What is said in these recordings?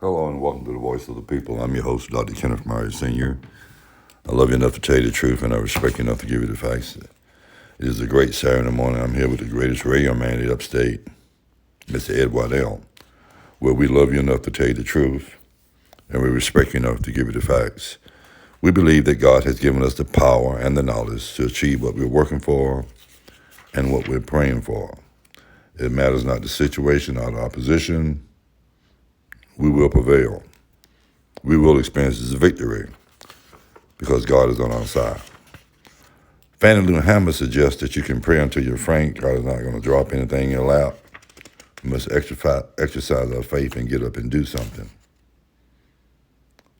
Hello and welcome to the Voice of the People. I'm your host, Dr. Kenneth Murray Sr. I love you enough to tell you the truth, and I respect you enough to give you the facts. It is a great Saturday morning. I'm here with the greatest radio man in the upstate, Mr. Ed Waddell, where we love you enough to tell you the truth, and we respect you enough to give you the facts. We believe that God has given us the power and the knowledge to achieve what we're working for and what we're praying for. It matters not the situation or the opposition. We will prevail. We will experience this victory because God is on our side. Fannie Lou Hamer suggests that you can pray until you're frank. God is not going to drop anything in your lap. We must exercise our faith and get up and do something.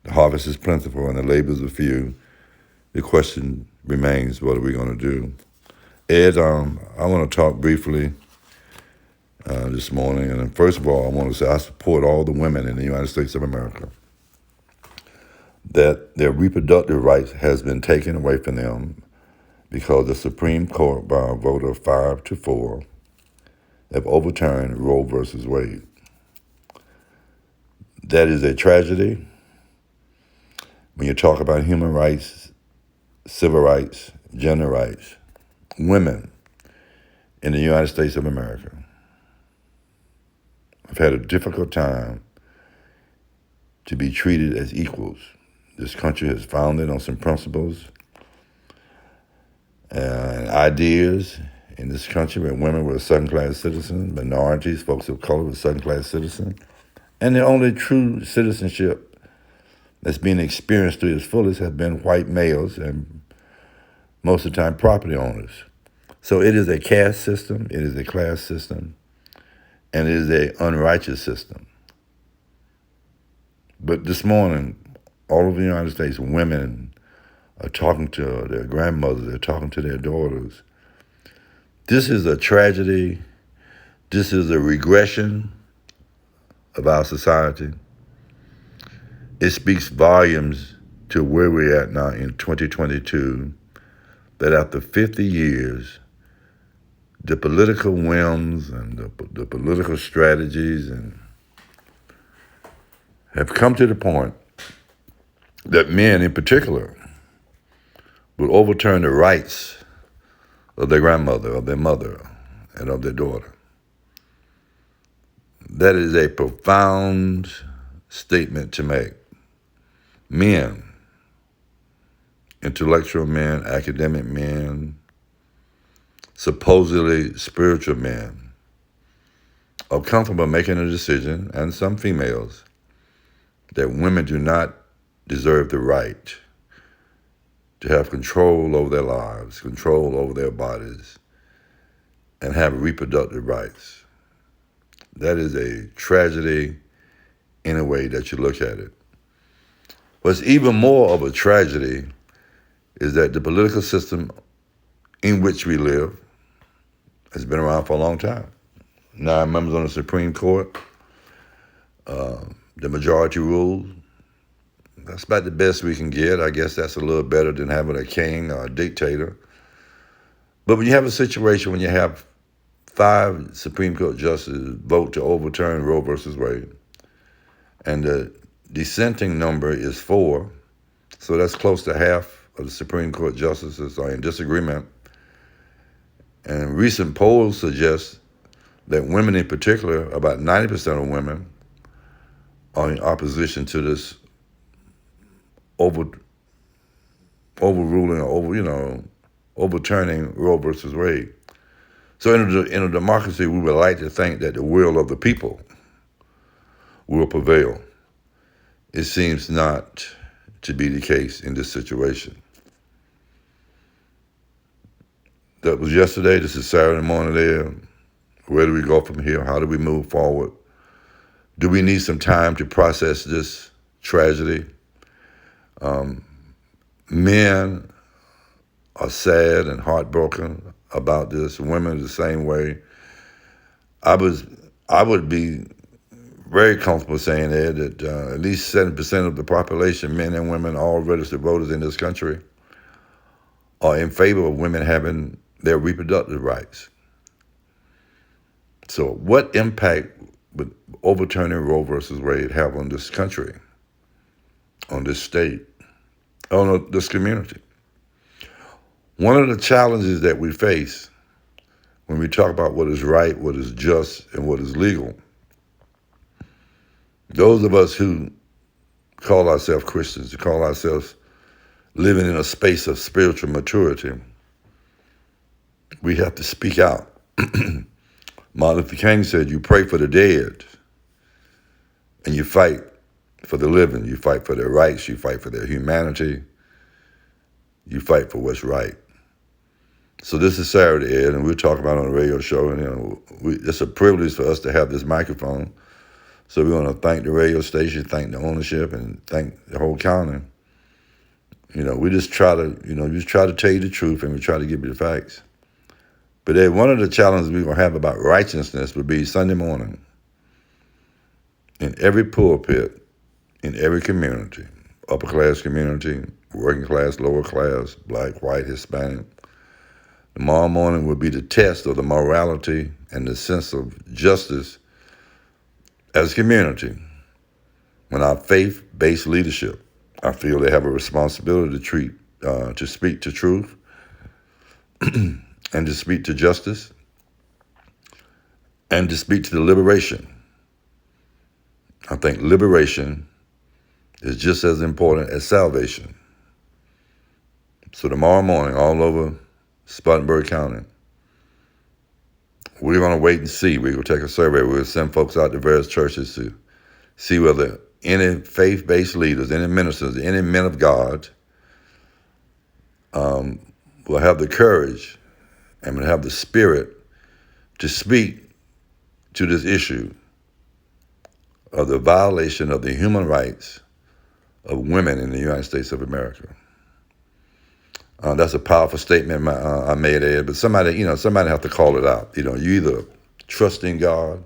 The harvest is plentiful and the labors are few. The question remains, what are we going to do? Ed, I want to talk briefly this morning. And first of all, I want to say I support all the women in the United States of America that their reproductive rights has been taken away from them because the Supreme Court, by a vote of 5-4, have overturned Roe versus Wade. That is a tragedy. When you talk about human rights, civil rights, gender rights, women in the United States of America have had a difficult time to be treated as equals. This country is founded on some principles and ideas in this country where women were second-class citizens, minorities, folks of color were second-class citizens, and the only true citizenship that's being experienced to its fullest have been white males and most of the time property owners. So it is a caste system, it is a class system, and it is an unrighteous system. But this morning, all over the United States, women are talking to their grandmothers, they're talking to their daughters. This is a tragedy. This is a regression of our society. It speaks volumes to where we're at now in 2022, that after 50 years, the political whims and the political strategies have come to the point that men in particular will overturn the rights of their grandmother, of their mother, and of their daughter. That is a profound statement to make. Men, intellectual men, academic men, supposedly spiritual men, are comfortable making a decision, and some females, that women do not deserve the right to have control over their lives, control over their bodies, and have reproductive rights. That is a tragedy in a way that you look at it. What's even more of a tragedy is that the political system in which we live has been around for a long time. 9 members on the Supreme Court, the majority rule. That's about the best we can get. I guess that's a little better than having a king or a dictator. But when you have a situation when you have 5 Supreme Court justices vote to overturn Roe versus Wade, and the dissenting number is 4, so that's close to half of the Supreme Court justices are in disagreement. And recent polls suggest that women in particular, about 90% of women, are in opposition to this overruling or overturning Roe versus Wade. So in a democracy, we would like to think that the will of the people will prevail. It seems not to be the case in this situation. That was yesterday. This is Saturday morning there. Where do we go from here? How do we move forward? Do we need some time to process this tragedy? Men are sad and heartbroken about this. Women the same way. I would be very comfortable saying that at least 7% of the population, men and women, all registered voters in this country, are in favor of women having their reproductive rights. So what impact would overturning Roe versus Wade have on this country, on this state, on this community. One of the challenges that we face when we talk about what is right, what is just, and what is legal, those of us who call ourselves Christians, who call ourselves living in a space of spiritual maturity, we have to speak out. Martin Luther King said, you pray for the dead and you fight for the living. You fight for their rights. You fight for their humanity. You fight for what's right. So this is Saturday, Ed, and we're talking about on the radio show, and it's a privilege for us to have this microphone. So we want to thank the radio station, thank the ownership, and thank the whole county. We just try to tell you the truth, and we try to give you the facts. But then one of the challenges we're going to have about righteousness would be Sunday morning. In every pulpit, in every community, upper class community, working class, lower class, black, white, Hispanic, tomorrow morning will be the test of the morality and the sense of justice as a community. When our faith-based leadership, I feel they have a responsibility to speak to truth and to speak to justice and to speak to the liberation. I think liberation is just as important as salvation. So tomorrow morning, all over Spartanburg County, we're going to wait and see. We're going to take a survey. We're going to send folks out to various churches to see whether any faith-based leaders, any ministers, any men of God will have the courage and will have the spirit to speak to this issue of the violation of the human rights of women in the United States of America. That's a powerful statement I made, Ed, but somebody have to call it out. You either trust in God,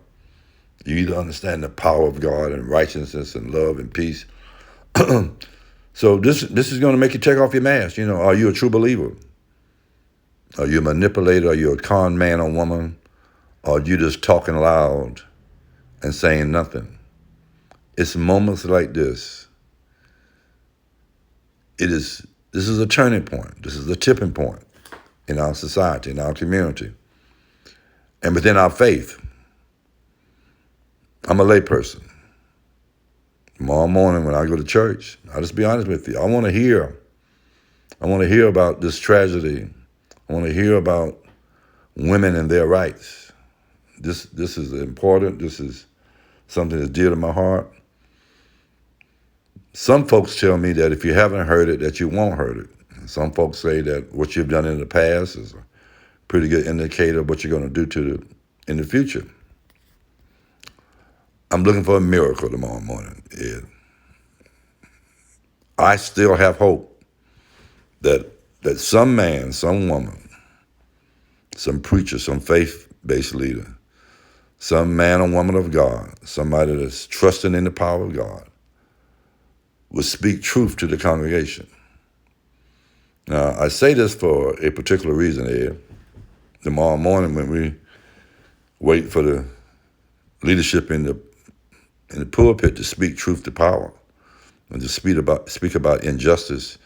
you either understand the power of God and righteousness and love and peace. So this is going to make you take off your mask. Are you a true believer? Are you a manipulator? Are you a con man or woman? Or are you just talking loud and saying nothing? It's moments like this. This is a turning point. This is a tipping point in our society, in our community, and within our faith. I'm a layperson. Tomorrow morning when I go to church, I'll just be honest with you. I want to hear about this tragedy. I want to hear about women and their rights. This is important. This is something that's dear to my heart. Some folks tell me that if you haven't heard it, that you won't heard it. And some folks say that what you've done in the past is a pretty good indicator of what you're going to do in the future. I'm looking for a miracle tomorrow morning, Ed. I still have hope that some man, some woman, some preacher, some faith-based leader, some man or woman of God, somebody that's trusting in the power of God, will speak truth to the congregation. Now, I say this for a particular reason, Ed. Tomorrow morning when we wait for the leadership in the pulpit to speak truth to power and to speak about injustice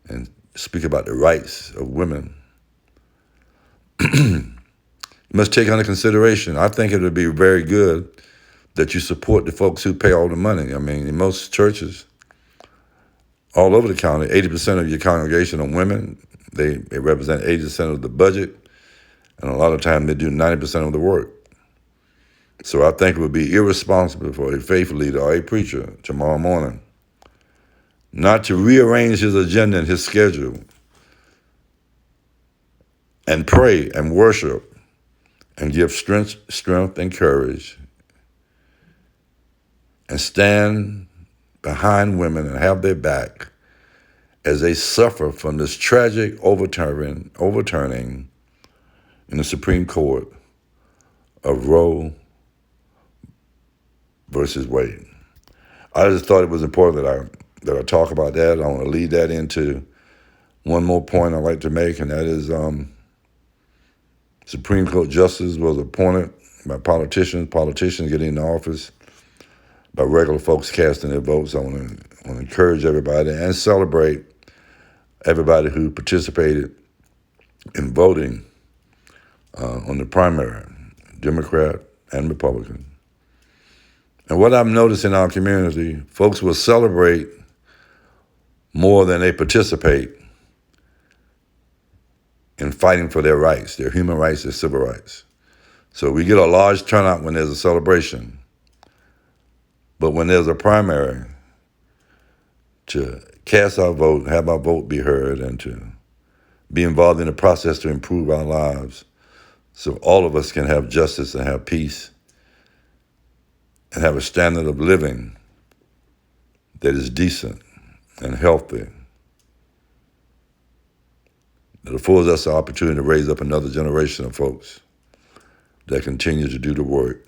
and speak about the rights of women, you must take under consideration. I think it would be very good that you support the folks who pay all the money. I mean, in most churches all over the county, 80% of your congregation are women. They represent 80% of the budget, and a lot of times they do 90% of the work. So I think it would be irresponsible for a faith leader or a preacher tomorrow morning not to rearrange his agenda and his schedule and pray and worship and give strength and courage and stand behind women and have their back as they suffer from this tragic overturning in the Supreme Court of Roe versus Wade. I just thought it was important that I talk about that. I want to lead that into one more point I'd like to make, and that is Supreme Court Justice was appointed by politicians getting in office, by regular folks casting their votes. I want to encourage everybody and celebrate everybody who participated in voting on the primary, Democrat and Republican. And what I've noticed in our community, folks will celebrate more than they participate in fighting for their rights, their human rights, their civil rights. So we get a large turnout when there's a celebration. But when there's a primary, to cast our vote, have our vote be heard, and to be involved in the process to improve our lives so all of us can have justice and have peace and have a standard of living that is decent and healthy, that affords us the opportunity to raise up another generation of folks that continue to do the work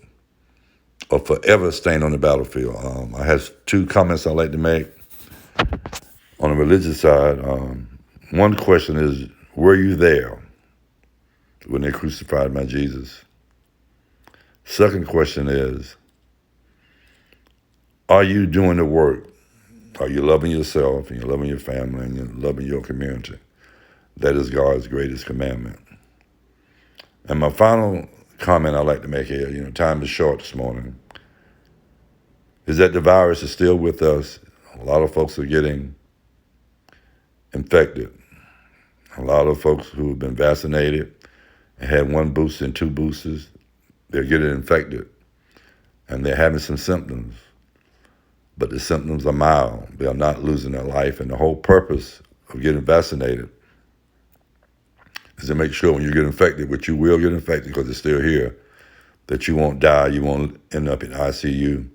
or forever staying on the battlefield. I have two comments I'd like to make. On the religious side, one question is, were you there when they crucified my Jesus? Second question is, are you doing the work? Are you loving yourself and you're loving your family and you're loving your community? That is God's greatest commandment. And my final comment I'd like to make here, time is short this morning, is that the virus is still with us. A lot of folks are getting infected. A lot of folks who have been vaccinated and had one booster and two boosters, they're getting infected and they're having some symptoms. But the symptoms are mild. They are not losing their life. And the whole purpose of getting vaccinated is to make sure when you get infected, which you will get infected because it's still here, that you won't die, you won't end up in ICU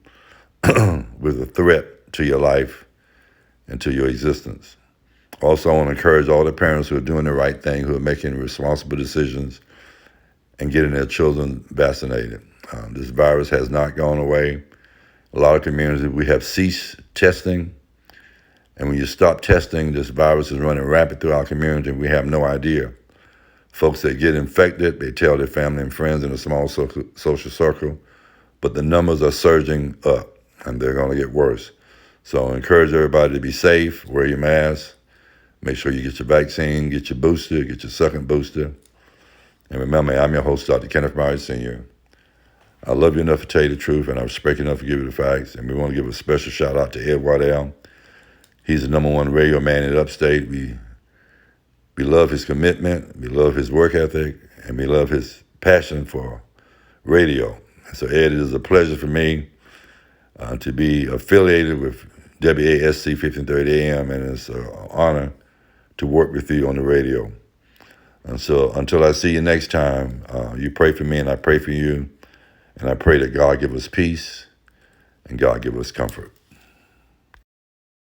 with a threat to your life and to your existence. Also, I want to encourage all the parents who are doing the right thing, who are making responsible decisions and getting their children vaccinated. This virus has not gone away. A lot of communities, we have ceased testing. And when you stop testing, this virus is running rapid through our community, and we have no idea. Folks that get infected, they tell their family and friends in a small social circle, but the numbers are surging up, and they're going to get worse. So I encourage everybody to be safe, wear your mask, make sure you get your vaccine, get your booster, get your second booster. And remember, I'm your host, Dr. Kenneth Myers, Sr. I love you enough to tell you the truth, and I respect you enough to give you the facts. And we want to give a special shout out to Ed Waddell. He's the #1 radio man in upstate. We love his commitment, we love his work ethic, and we love his passion for radio. So Ed, it is a pleasure for me to be affiliated with WASC 1530 AM, and it's an honor to work with you on the radio. And so until I see you next time, you pray for me and I pray for you, and I pray that God give us peace and God give us comfort.